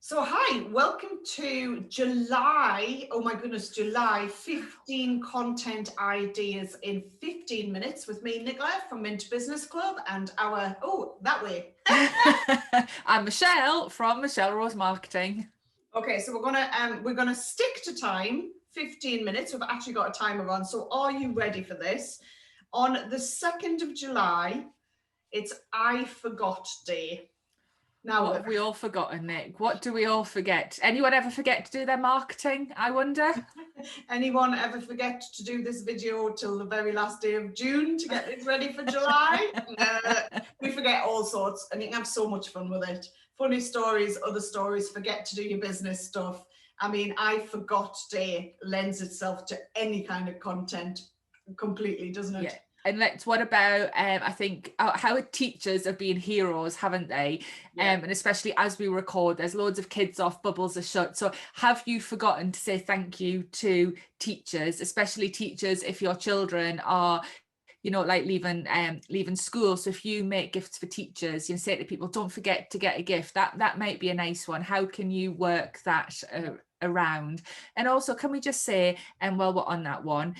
So hi, welcome to July, oh my goodness, July 15 content ideas in 15 minutes with me, Nicola from Mint Business Club and our, that way. I'm Michelle from Michelle Rose Marketing. Okay, so we're gonna stick to time, 15 minutes. We've actually got a timer on. So are you ready for this? On the 2nd of July, it's I Forgot Day. Now, What have we all forgotten, Nick? What do we all forget? Anyone ever forget to do their marketing, I wonder? anyone ever forget to do this video till the very last day of June to get this ready for July? We forget all sorts and you can have so much fun with it. Funny stories, other stories, forget to do your business stuff. I mean, I Forgot Day lends itself to any kind of content completely, doesn't it? Yeah. And what about, I think, how teachers have been heroes, haven't they? Yeah. And especially as we record, there's loads of kids off, bubbles are shut. So have you forgotten to say thank you to teachers, especially teachers if your children are, like leaving school? So if you make gifts for teachers, say to people, don't forget to get a gift. That might be a nice one. How can you work that around? And also, can we just say, and while we're on that one,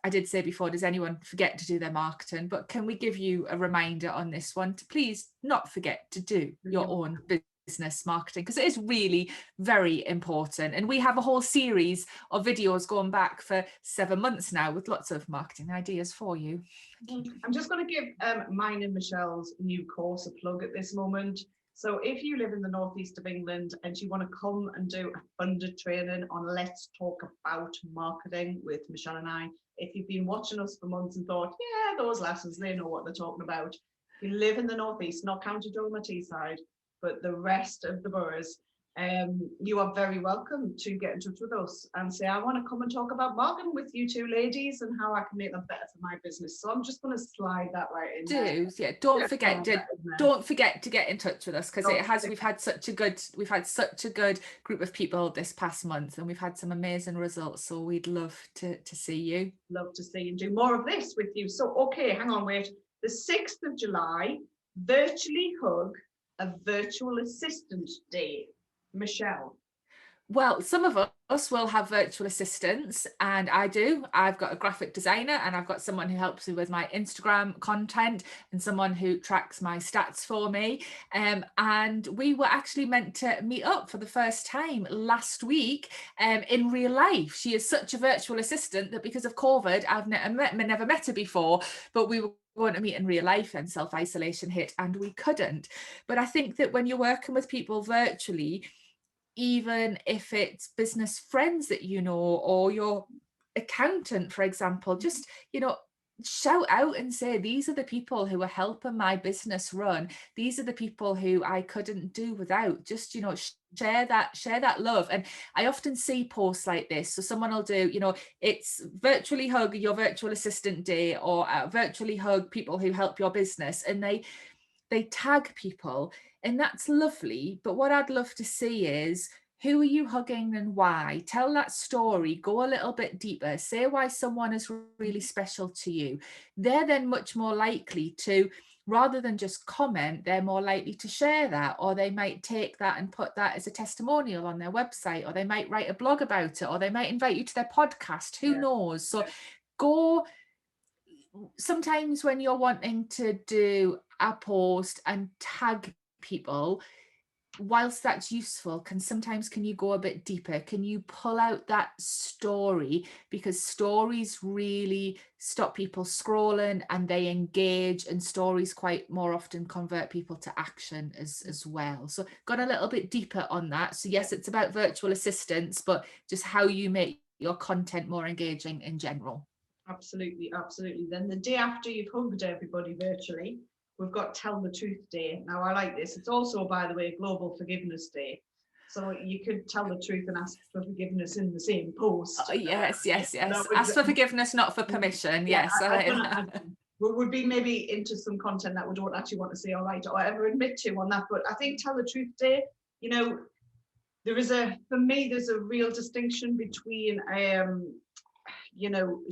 I did say before, does anyone forget to do their marketing? But can we give you a reminder on this one to please not forget to do your own business marketing, because it is really very important. And we have a whole series of videos going back for 7 months now with lots of marketing ideas for you. I'm just going to give mine and Michelle's new course a plug at this moment. So if you live in the northeast of England and you want to come and do a funded training on Let's Talk About Marketing with Michelle and I, if you've been watching us for months and thought, yeah, those lasses, they know what they're talking about. If you live in the northeast, not County Durham or Teesside, but the rest of the boroughs, you are very welcome to get in touch with us and say, I want to come and talk about marketing with you two ladies and how I can make them better for my business. So I'm just going to slide that right in. Don't forget to get in touch with us, because we've had such a good group of people this past month and we've had some amazing results. So we'd love to see you. Love to see and do more of this with you. So, okay, hang on, wait. The 6th of July, virtually hug a virtual assistant day. Michelle. Well, some of us will have virtual assistants, and I do. I've got a graphic designer and I've got someone who helps me with my Instagram content and someone who tracks my stats for me. And we were actually meant to meet up for the first time last week in real life. She is such a virtual assistant that because of COVID, I've never met her before, but we were going to meet in real life and self-isolation hit and we couldn't. But I think that when you're working with people virtually, even if it's business friends that you know or your accountant, for example, just shout out and say, these are the people who are helping my business run, these are the people who I couldn't do without. Just share that love. And I often see posts like this, so someone will do, it's virtually hug your virtual assistant day, or virtually hug people who help your business, and they tag people, and that's lovely. But what I'd love to see is, who are you hugging and why? Tell that story, go a little bit deeper, say why someone is really special to you. They're then much more likely to, rather than just comment, they're more likely to share that, or they might take that and put that as a testimonial on their website, or they might write a blog about it, or they might invite you to their podcast. Who knows? So go. Sometimes when you're wanting to do a post and tag people, whilst that's useful, can you go a bit deeper? Can you pull out that story? Because stories really stop people scrolling and they engage, and stories quite more often convert people to action as well. So got a little bit deeper on that. So yes, it's about virtual assistants, but just how you make your content more engaging in general. Absolutely. Then the day after you've hugged everybody virtually, we've got Tell the Truth Day. Now, I like this. It's also, by the way, Global Forgiveness Day. So you could tell the truth and ask for forgiveness in the same post. Yes. Ask for forgiveness, not for permission. Yes. We would be maybe into some content that we don't actually want to say or write or ever admit to on that. But I think Tell the Truth Day, there's a real distinction between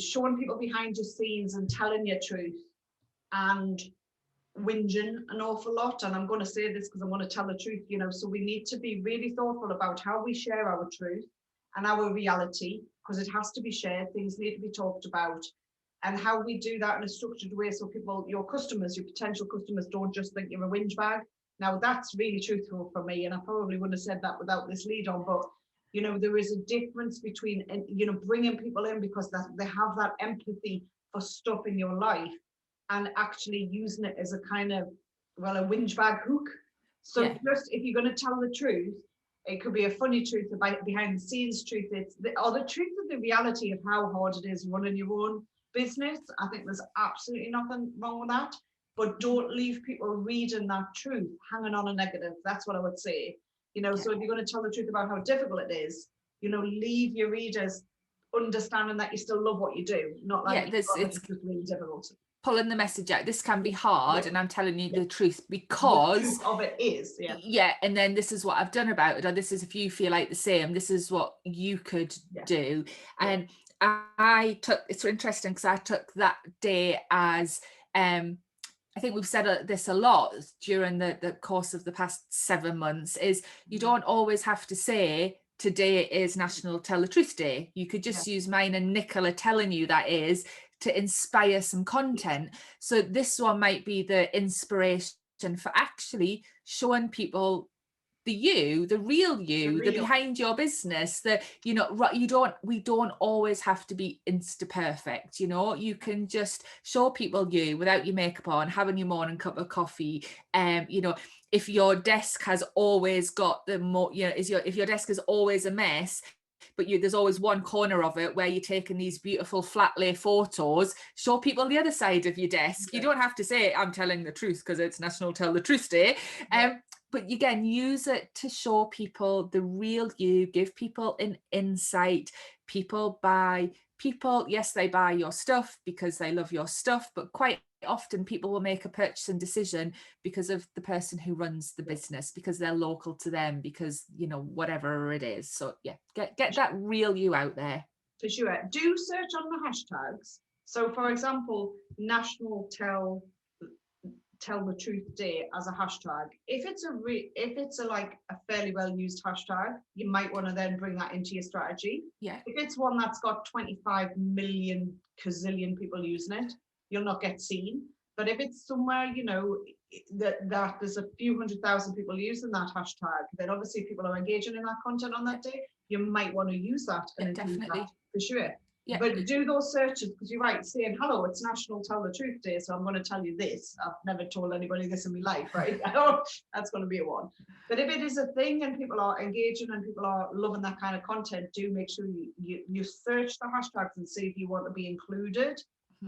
showing people behind your scenes and telling your truth, and whinging an awful lot, and I'm going to say this because I want to tell the truth, you know, so we need to be really thoughtful about how we share our truth and our reality, because it has to be shared, things need to be talked about, and how we do that in a structured way so people, your customers, your potential customers, don't just think you're a whinge bag. Now that's really truthful for me, and I probably wouldn't have said that without this lead on, but you know, there is a difference between, you know, bringing people in because they have that empathy for stuff in your life, and actually using it as a kind of, well, a whinge bag hook. So just, if you're going to tell the truth, it could be a funny truth about behind the scenes truth, it's the truth of the reality of how hard it is running your own business. I think there's absolutely nothing wrong with that, but don't leave people reading that truth hanging on a negative. That's what I would say. You know, so if you're going to tell the truth about how difficult it is, you know, leave your readers understanding that you still love what you do, not like it's just really difficult. Pulling the message out, this can be hard, and I'm telling you the truth, because the truth of it is, and then this is what I've done about it, or this is, if you feel like the same, this is what you could do. And I took, it's interesting because I took that day as I think we've said this a lot during the course of the past 7 months, is you don't always have to say today is National Tell the Truth Day. You could just use mine and Nicola telling you that is to inspire some content. So this one might be the inspiration for actually showing people the real you, the behind your business, that, you know, we don't always have to be insta perfect, you know. You can just show people you without your makeup on, having your morning cup of coffee. You know, if your desk has always got if your desk is always a mess, but there's always one corner of it where you're taking these beautiful flat lay photos, show people the other side of your desk. You don't have to say I'm telling the truth because it's National Tell the Truth Day. But again, use it to show people the real you, give people an insight. Yes, they buy your stuff because they love your stuff, but quite often people will make a purchasing decision because of the person who runs the business, because they're local to them, because, you know, whatever it is. So get that real you out there. For sure. Do search on the hashtags. So for example, National Tell the Truth Day as a hashtag. If it's a fairly well used hashtag, you might want to then bring that into your strategy. If it's one that's got 25 million gazillion people using it, you'll not get seen. But if it's somewhere, you know, that there's a few 100,000 people using that hashtag, then obviously people are engaging in that content on that day. You might want to use that and definitely that, for sure. But do those searches, because you're right, saying, hello, it's National Tell the Truth Day, so I'm going to tell you this. I've never told anybody this in my life, right? That's going to be a one. But if it is a thing and people are engaging and people are loving that kind of content, do make sure you search the hashtags and see if you want to be included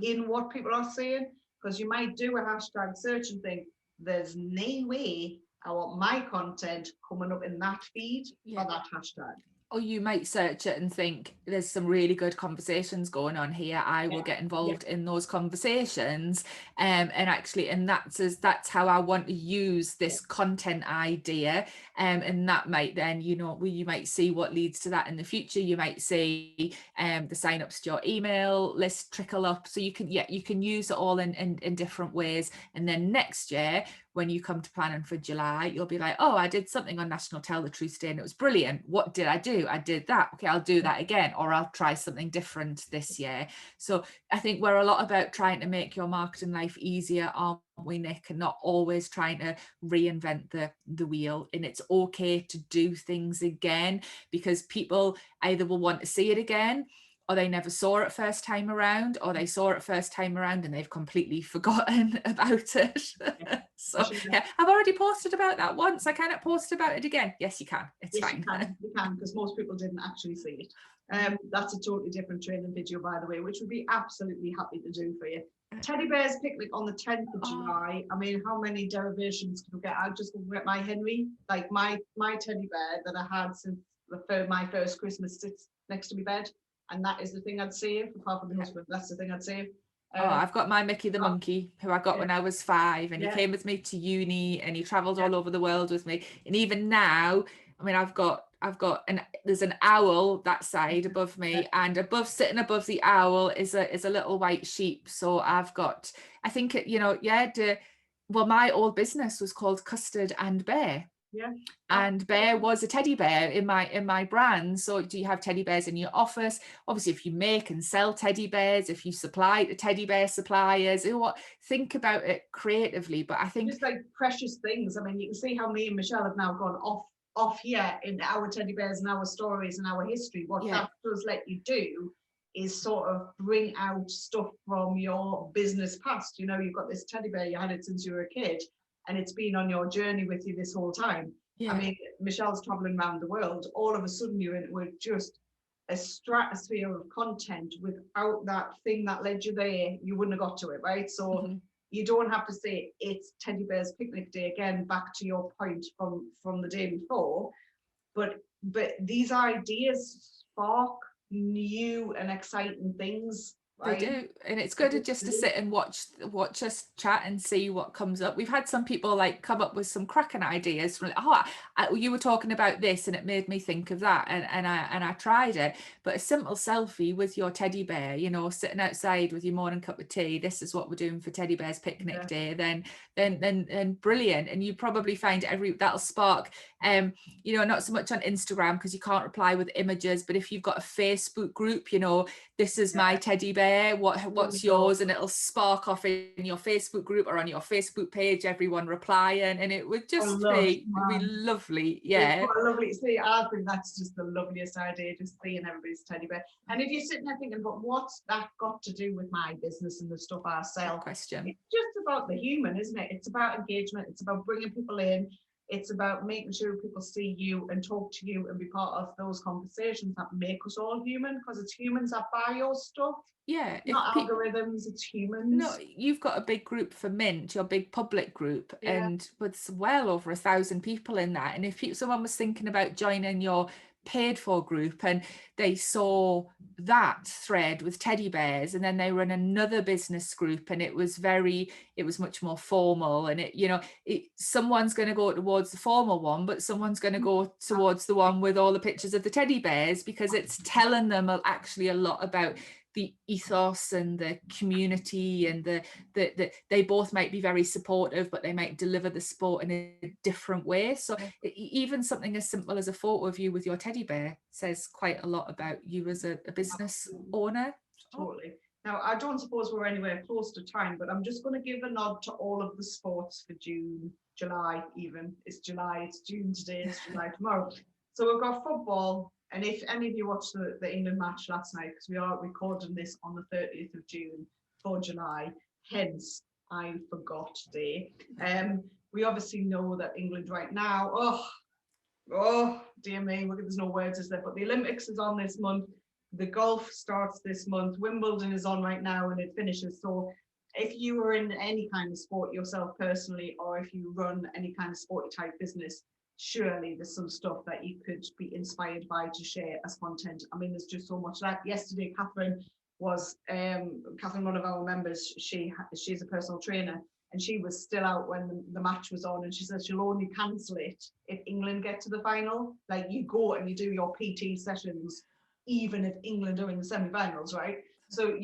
in what people are saying, because you might do a hashtag search and think, there's no way I want my content coming up in that feed for that hashtag. Or you might search it and think there's some really good conversations going on here. I will get involved in those conversations. And that's how I want to use this content idea. And that might then, you know, you might see what leads to that in the future. You might see the sign-ups to your email list trickle up. So you can use it all in different ways. And then next year, when you come to planning for July, you'll be like, oh, I did something on National Tell the Truth Day and it was brilliant. What did I do? I did that. Okay, I'll do that again, or I'll try something different this year. So I think we're a lot about trying to make your marketing life easier, aren't we, Nick? And not always trying to reinvent the wheel. And it's okay to do things again, because people either will want to see it again, or they never saw it first time around, or they saw it first time around and they've completely forgotten about it. So I've already posted about that once. I cannot post about it again. Yes, you can. It's fine. You can, because most people didn't actually see it. That's a totally different training video, by the way, which we'd be absolutely happy to do for you. Teddy Bears Picnic on the 10th of July. I mean, how many derivations can we get? I'll just get my Henry, like my teddy bear that I had since my first Christmas, sits next to my bed. And that is the thing I'd save, apart from the husband. That's the thing I'd save. I've got my Mickey the monkey, who I got when I was 5, and he came with me to uni, and he travelled all over the world with me. And even now, I mean, there's an owl that side above me, and sitting above the owl is a little white sheep. So I've got, I think, well, my old business was called Custard and Bear. Yeah. And Bear was a teddy bear in my brand. So do you have teddy bears in your office? Obviously, if you make and sell teddy bears, if you supply the teddy bear suppliers, you know what, think about it creatively. But I think just like precious things. I mean, you can see how me and Michelle have now gone off here in our teddy bears and our stories and our history. What that does let you do is sort of bring out stuff from your business past. You know, you've got this teddy bear, you had it since you were a kid, and it's been on your journey with you this whole time. I mean, Michelle's traveling around the world. All of a sudden, you're in with just a stratosphere of content. Without that thing that led you there, you wouldn't have got to it, right? So you don't have to say it's Teddy Bear's Picnic Day again, back to your point from the day before. But these ideas spark new and exciting things. Right? They do, and it's good just to sit and watch us chat and see what comes up. We've had some people like come up with some cracking ideas from, you were talking about this and it made me think of that, and I tried it. But a simple selfie with your teddy bear, you know, sitting outside with your morning cup of tea, this is what we're doing for Teddy Bear's Picnic Day, then brilliant. And you probably find that'll spark you know, not so much on Instagram because you can't reply with images, but if you've got a Facebook group, you know, this is my teddy bear, what's yours, and it'll spark off in your Facebook group or on your Facebook page, everyone replying, and it would just be lovely. It's quite lovely. See, I think that's just the loveliest idea, just seeing everybody's teddy bear. And if you're sitting there thinking, but what's that got to do with my business and the stuff I sell? Good question. It's just about the human, isn't it? It's about engagement. It's about bringing people in. It's about making sure people see you and talk to you and be part of those conversations that make us all human, because it's humans that buy your stuff. Yeah, not algorithms, it's humans. No, you've got a big group for Mint, your big public group, and with well over 1,000 people in that. And if someone was thinking about joining your paid for group and they saw that thread with teddy bears, and then they were in another business group and it was much more formal, and someone's going to go towards the formal one, but someone's going to go towards the one with all the pictures of the teddy bears, because it's telling them actually a lot about the ethos and the community, and they both might be very supportive, but they might deliver the sport in a different way. So even something as simple as a photo of you with your teddy bear says quite a lot about you as a business owner. Totally. Now, I don't suppose we're anywhere close to time, but I'm just going to give a nod to all of the sports for June, July even. It's July, it's June today, it's July tomorrow. So we've got football. And if any of you watched the England match last night, because we are recording this on the 30th of June for July, hence I forgot today. We obviously know that England right now, oh dear me, there's no words, is there? But the Olympics is on this month. The golf starts this month. Wimbledon is on right now and it finishes. So if you are in any kind of sport yourself personally, or if you run any kind of sporty type business, surely there's some stuff that you could be inspired by to share as content. I mean, there's just so much. Like yesterday, Catherine, one of our members, she's a personal trainer, and she was still out when the match was on, and she says she'll only cancel it if England get to the final. Like, you go and you do your PT sessions even if England are in the semi-finals, right? So,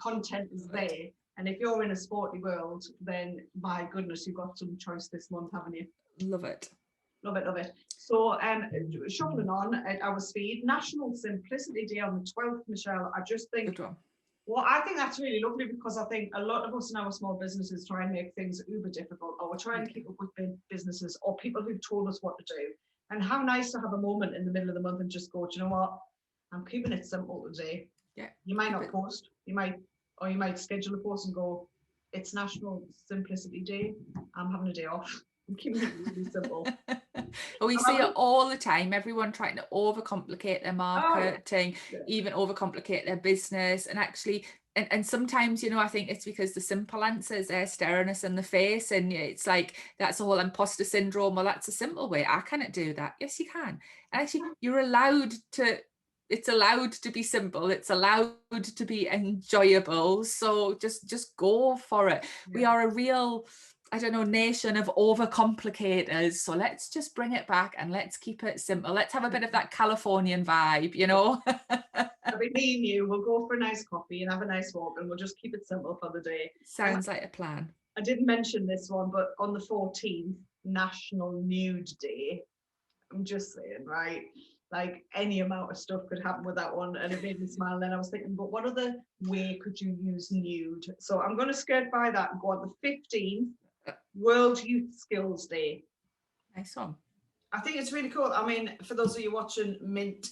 content is there. And if you're in a sporty world, then my goodness, you've got some choice this month, haven't you? Love it. Love it, love it. So shuffling on at our speed, National Simplicity Day on the 12th, Michelle. I just think, I think that's really lovely, because I think a lot of us in our small businesses try and make things uber difficult, or we're trying to keep up with big businesses or people who've told us what to do. And how nice to have a moment in the middle of the month and just go, do you know what? I'm keeping it simple today. Yeah. You might not post, you might schedule a post and go, it's National Simplicity Day. I'm having a day off. I'm keeping it really simple. Well, we see it all the time. Everyone trying to overcomplicate their marketing, even overcomplicate their business, and actually, and sometimes, I think it's because the simple answers are staring us in the face, and it's like that's a whole imposter syndrome. Well, that's a simple way. I cannot do that. Yes, you can. And actually, you're allowed to. It's allowed to be simple. It's allowed to be enjoyable. So just go for it. Yeah. We are a real, nation of overcomplicators. So let's just bring it back and let's keep it simple. Let's have a bit of that Californian vibe, I mean, me and you will go for a nice coffee and have a nice walk, and we'll just keep it simple for the day. Sounds like a plan. I didn't mention this one, but on the 14th, National Nude Day. I'm just saying, right? Like any amount of stuff could happen with that one, and it made me smile. And then I was thinking, but what other way could you use nude? So I'm going to skirt by that and go on the 15th, World Youth Skills Day. Nice one. I think it's really cool. I mean, for those of you watching, Mint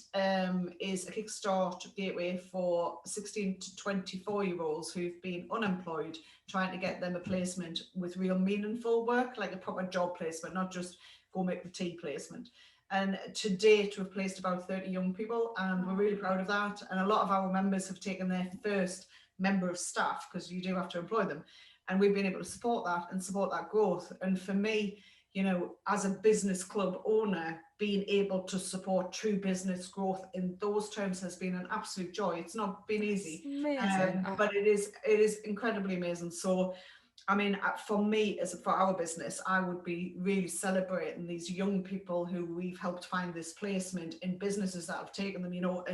is a Kickstart gateway for 16 to 24-year-olds who've been unemployed, trying to get them a placement with real meaningful work, like a proper job placement, not just go make the tea placement. And to date, we've placed about 30 young people, and we're really proud of that. And a lot of our members have taken their first member of staff, because you do have to employ them. And we've been able to support that and support that growth. And for me, you know, as a business club owner, being able to support true business growth in those terms has been an absolute joy. It's not been easy, but it is incredibly amazing. So, I mean, for me, for our business, I would be really celebrating these young people who we've helped find this placement in businesses that have taken them, you know,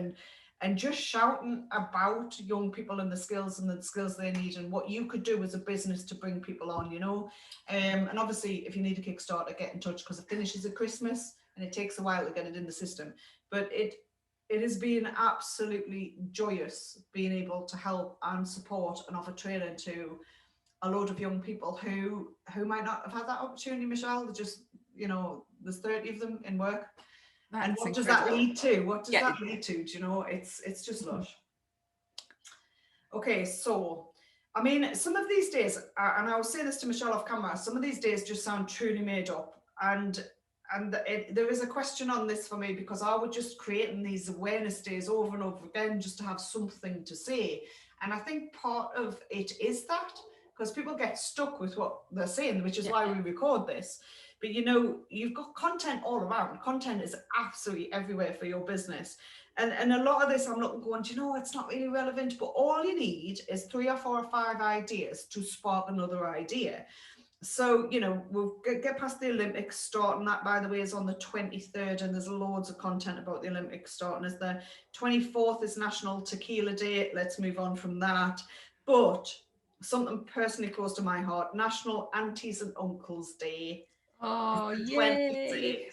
and just shouting about young people and the skills they need and what you could do as a business to bring people on, you know. And obviously, if you need a Kickstarter, get in touch, because it finishes at Christmas and it takes a while to get it in the system. But it has been absolutely joyous being able to help and support and offer training to a load of young people who might not have had that opportunity, Michelle. They're just, you know, there's 30 of them in work. That's and what incredible. does that lead to? What does that lead to? Do you know, it's just lush. Okay, so I mean, some of these days, and I was saying this to Michelle off camera, some of these days just sound truly made up. And there is a question on this for me, because I was just creating these awareness days over and over again just to have something to say. And I think part of it is that, because people get stuck with what they're saying, which is why we record this. But you know, you've got content all around. Content is absolutely everywhere for your business. And a lot of this, I'm not going, you know, it's not really relevant, but all you need is 3 or 4 or 5 ideas to spark another idea. So, you know, we'll get past the Olympics starting. That, by the way, is on the 23rd, and there's loads of content about the Olympics starting. As the 24th is National Tequila Day. Let's move on from that. But something personally close to my heart, National Aunties and Uncles Day. Oh, yay.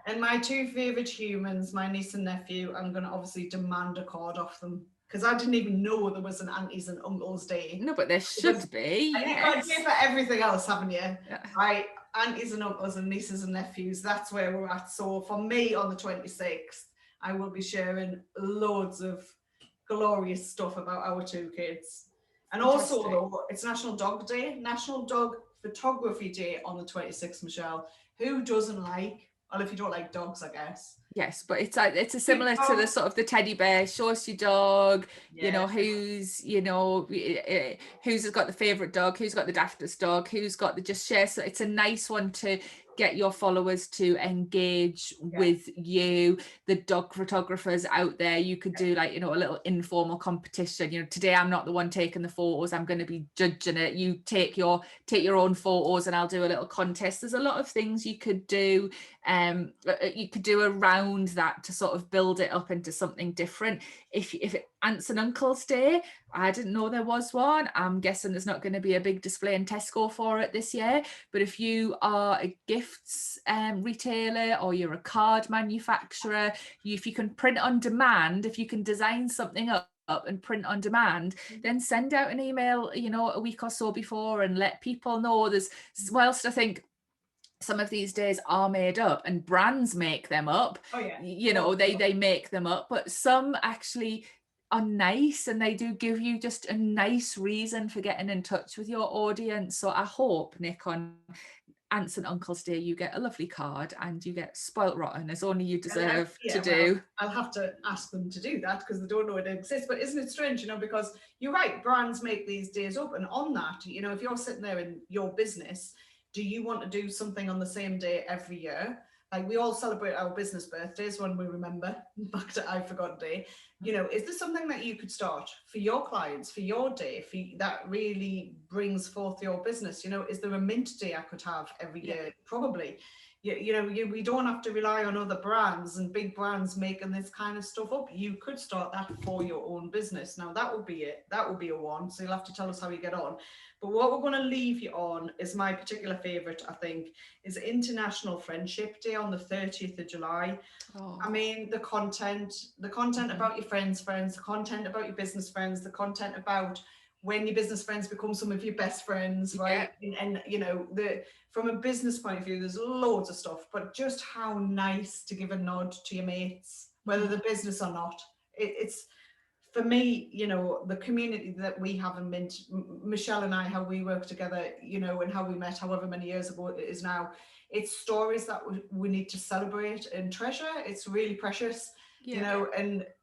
And my 2 favourite humans, my niece and nephew, I'm going to obviously demand a card off them, because I didn't even know there was an Aunties and Uncles Day. No, but there should be. Yes. You've got to do for everything else, haven't you? Yeah. Right, aunties and uncles and nieces and nephews, that's where we're at. So for me on the 26th, I will be sharing loads of glorious stuff about our 2 kids. And fantastic. Also, though, it's National Dog Day, National Dog Photography Day on the 26th, Michelle. Who doesn't like? Well, if you don't like dogs, I guess. Yes, but it's a similar to the sort of the teddy bear. Show us your dog. Yeah. You know, who's got the favorite dog, who's got the daftest dog, who's got the just share. So it's a nice one to get your followers to engage with you. The dog photographers out there, you could do like, you know, a little informal competition. You know, today I'm not the one taking the photos, I'm going to be judging it. You take your own photos and I'll do a little contest. There's a lot of things you could do. You could do around that to sort of build it up into something different. If Aunts and Uncles Day, I didn't know there was one. I'm guessing there's not going to be a big display in Tesco for it this year. But if you are a gifts retailer or you're a card manufacturer, if you can print on demand, if you can design something up and print on demand, then send out an email, you know, a week or so before and let people know. Whilst I think some of these days are made up and brands make them up, you know, they make them up, but some actually are nice and they do give you just a nice reason for getting in touch with your audience. So I hope, Nick, on Aunts and Uncles Day, you get a lovely card and you get spoilt rotten as only you deserve to do. Well, I'll have to ask them to do that because they don't know it exists. But isn't it strange, you know, because you're right, brands make these days up, and on that, you know, if you're sitting there in your business, do you want to do something on the same day every year? Like we all celebrate our business birthdays when we remember, back to I Forgot Day. You know, is there something that you could start for your clients, for your day, that really brings forth your business? You know, is there a mint day I could have every year? Probably. We don't have to rely on other brands and big brands making this kind of stuff up. You could start that for your own business. Now that would be it. That would be a one. So you'll have to tell us how you get on. But what we're going to leave you on is my particular favorite, I think, is International Friendship Day on the 30th of July. Oh. I mean, the content about your friends, the content about your business friends, the content about when your business friends become some of your best friends, right? And you know, from a business point of view, there's loads of stuff, but just how nice to give a nod to your mates, whether they're business or not. It's for me, you know, the community that we have in Mint, Michelle and I, how we work together, you know, and how we met however many years ago it is now. It's stories that we need to celebrate and treasure. It's really precious, you know,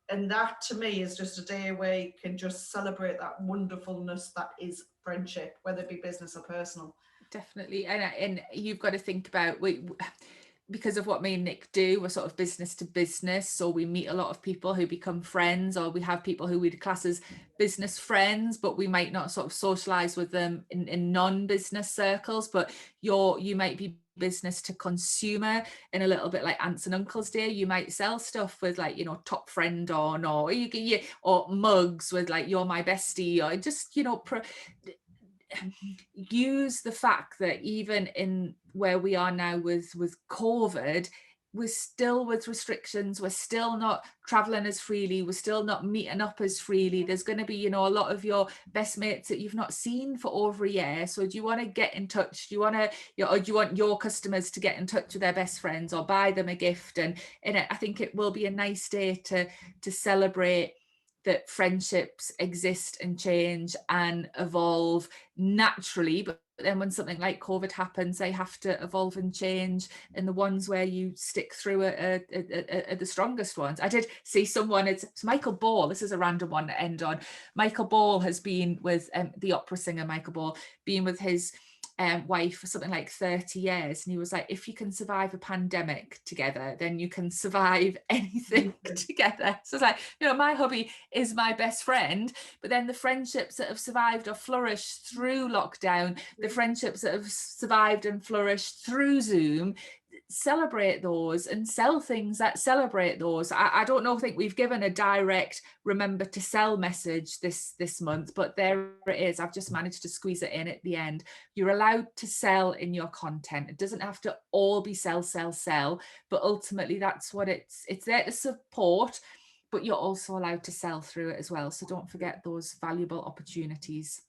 and that to me is just a day where you can just celebrate that wonderfulness that is friendship, whether it be business or personal. Definitely. And you've got to think about, because of what me and Nick do, we're sort of business to business, so we meet a lot of people who become friends, or we have people who we'd class as business friends, but we might not sort of socialize with them in non-business circles. But you might be business to consumer in a little bit like aunts and uncles day. You might sell stuff with like, you know, top friend on, or or mugs with like you're my bestie, or just, you know, use the fact that even in where we are now with COVID, we're still with restrictions, we're still not traveling as freely, we're still not meeting up as freely. There's going to be, you know, a lot of your best mates that you've not seen for over a year. So do you want to get in touch? Do you want to, or do you want your customers to get in touch with their best friends or buy them a gift? And I think it will be a nice day to celebrate that friendships exist and change and evolve naturally, but then when something like COVID happens, they have to evolve and change, and the ones where you stick through are the strongest ones. I did see someone, it's Michael Ball, this is a random one to end on. Michael Ball has been with the opera singer Michael Ball, been with his wife for something like 30 years, and he was like, if you can survive a pandemic together, then you can survive anything together. So it's like, you know, my hubby is my best friend, but then the friendships that have survived or flourished through lockdown, the friendships that have survived and flourished through Zoom, celebrate those and sell things that celebrate those. I don't think we've given a direct remember to sell message this month, but there it is. I've just managed to squeeze it in at the end. You're allowed to sell in your content. It doesn't have to all be sell, but ultimately that's what it's there to support, but you're also allowed to sell through it as well. So don't forget those valuable opportunities.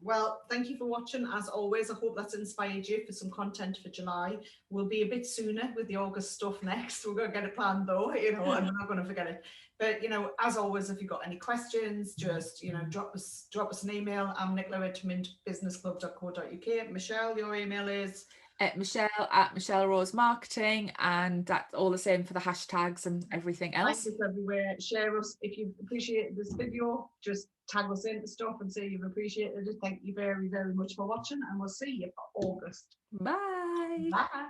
Well, thank you for watching. As always, I hope that's inspired you for some content for July. We'll be a bit sooner with the August stuff next. We're going to get it planned though, you know, and we're not going to forget it. But, you know, as always, if you've got any questions, just, you know, drop us an email. I'm Nicola at mintbusinessclub.co.uk. Michelle, your email is? Michelle Rose Marketing, and that's all the same for the hashtags and everything else. Find us everywhere. Share us if you appreciate this video. Just tag us into stuff and say you've appreciated it. Thank you very, very much for watching, and we'll see you for August. Bye. Bye.